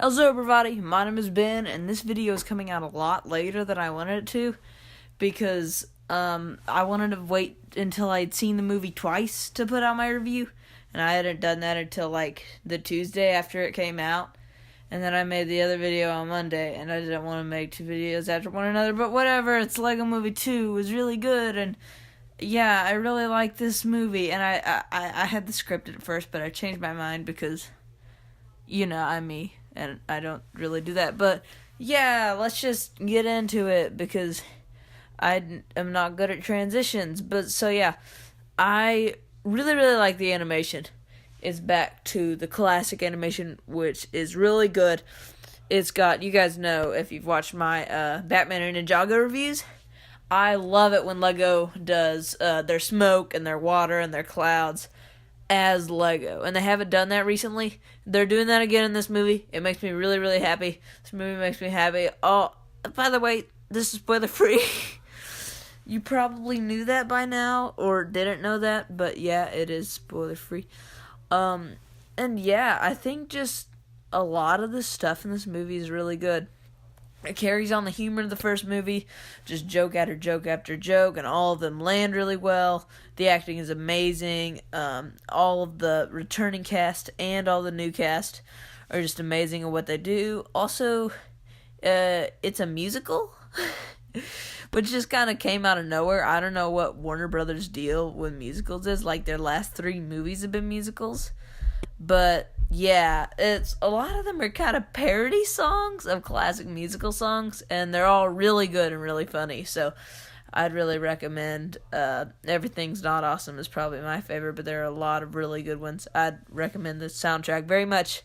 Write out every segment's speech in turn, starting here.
How's up, everybody? My name is Ben, and this video is coming out a lot later than I wanted it to, because I wanted to wait until I'd seen the movie twice to put out my review, and I hadn't done that until like the Tuesday after it came out, and then I made the other video on Monday, and I didn't want to make two videos after one another, but whatever. It's Lego Movie 2. It was really good, and yeah, I really like this movie, and I had the script at first, but I changed my mind because, you know, I'm me. And I don't really do that. But, yeah, let's just get into it because I am not good at transitions. But, so, yeah, I really, really like the animation. It's back to the classic animation, which is really good. It's got, you guys know, if you've watched my Batman and Ninjago reviews, I love it when Lego does their smoke and their water and their clouds as Lego, and they haven't done that recently. They're doing that again in this movie. It makes me really, really happy. This movie makes me happy. Oh, by the way, this is spoiler free. You probably knew that by now, or didn't know that, but yeah, it is spoiler free. And yeah, I think just a lot of the stuff in this movie is really good. It carries on the humor of the first movie, just joke after joke after joke, and all of them land really well. The acting is amazing. All of the returning cast and all the new cast are just amazing at what they do. Also, it's a musical, which just kind of came out of nowhere. I don't know what Warner Brothers' deal with musicals is. Like, their last 3 movies have been musicals. But yeah, it's a lot of them are kind of parody songs of classic musical songs, and they're all really good and really funny. So I'd really recommend Everything's Not Awesome is probably my favorite, but there are a lot of really good ones. I'd recommend this soundtrack very much.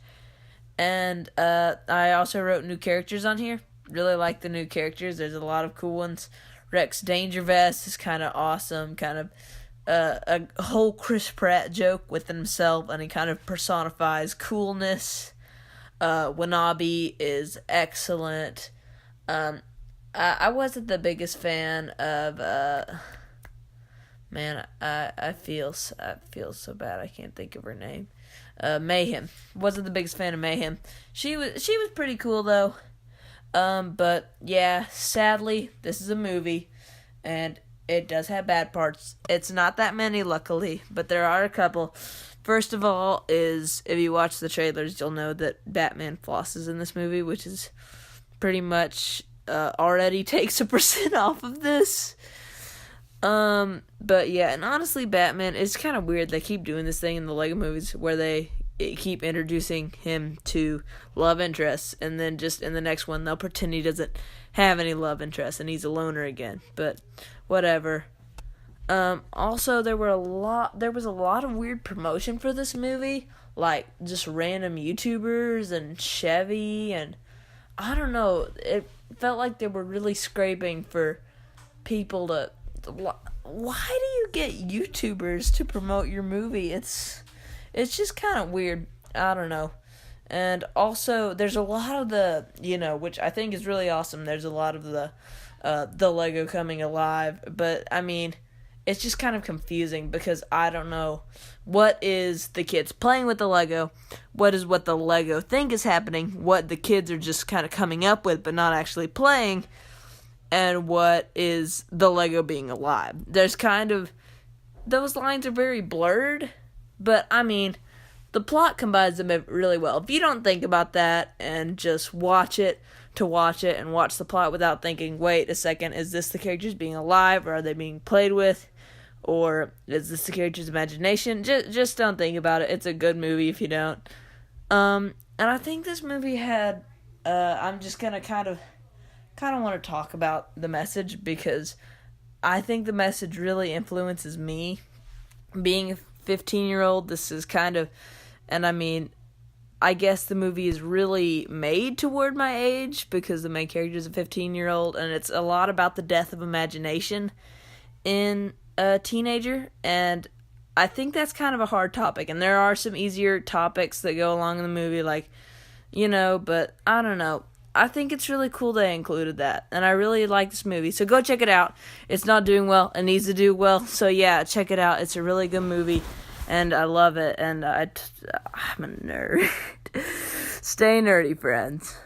And I also wrote new characters on here. Really like the new characters. There's a lot of cool ones. Rex Dangervest is kind of awesome, kind of a whole Chris Pratt joke within himself, and he kind of personifies coolness. Wanabe is excellent. I wasn't the biggest fan of I feel so bad I can't think of her name. Mayhem. Wasn't the biggest fan of Mayhem. She was pretty cool though. But yeah, sadly, this is a movie, and it does have bad parts. It's not that many, luckily, but there are a couple. First of all is, if you watch the trailers, you'll know that Batman flosses in this movie, which is pretty much already takes 1% off of this. But yeah, and honestly, Batman, it's kind of weird. They keep doing this thing in the Lego movies where they keep introducing him to love interests, and then just in the next one, they'll pretend he doesn't have any love interests and he's a loner again. But whatever. Also, there was a lot of weird promotion for this movie, like just random YouTubers and Chevy, and I don't know, it felt like they were really scraping for people to why do you get YouTubers to promote your movie? It's just kind of weird. I don't know. And also, there's a lot of the, which I think is really awesome. There's a lot of the Lego coming alive. But, I mean, it's just kind of confusing because I don't know what is the kids playing with the Lego, what is what the Lego think is happening, what the kids are just kind of coming up with but not actually playing, and what is the Lego being alive. There's kind of, those lines are very blurred. But, I mean, the plot combines them really well. If you don't think about that and just watch it and watch the plot without thinking, wait a second, is this the characters being alive, or are they being played with, or is this the character's imagination? Just don't think about it. It's a good movie if you don't. And I think this movie had, I'm just going to kind of want to talk about the message, because I think the message really influences me. Being a 15-year-old, this is kind of, and I mean, I guess the movie is really made toward my age because the main character is a 15-year-old, and it's a lot about the death of imagination in a teenager, and I think that's kind of a hard topic, and there are some easier topics that go along in the movie, like, but I don't know. I think it's really cool they included that, and I really like this movie, so go check it out. It's not doing well, it needs to do well, so yeah, check it out. It's a really good movie, and I love it, and I'm a nerd. Stay nerdy, friends.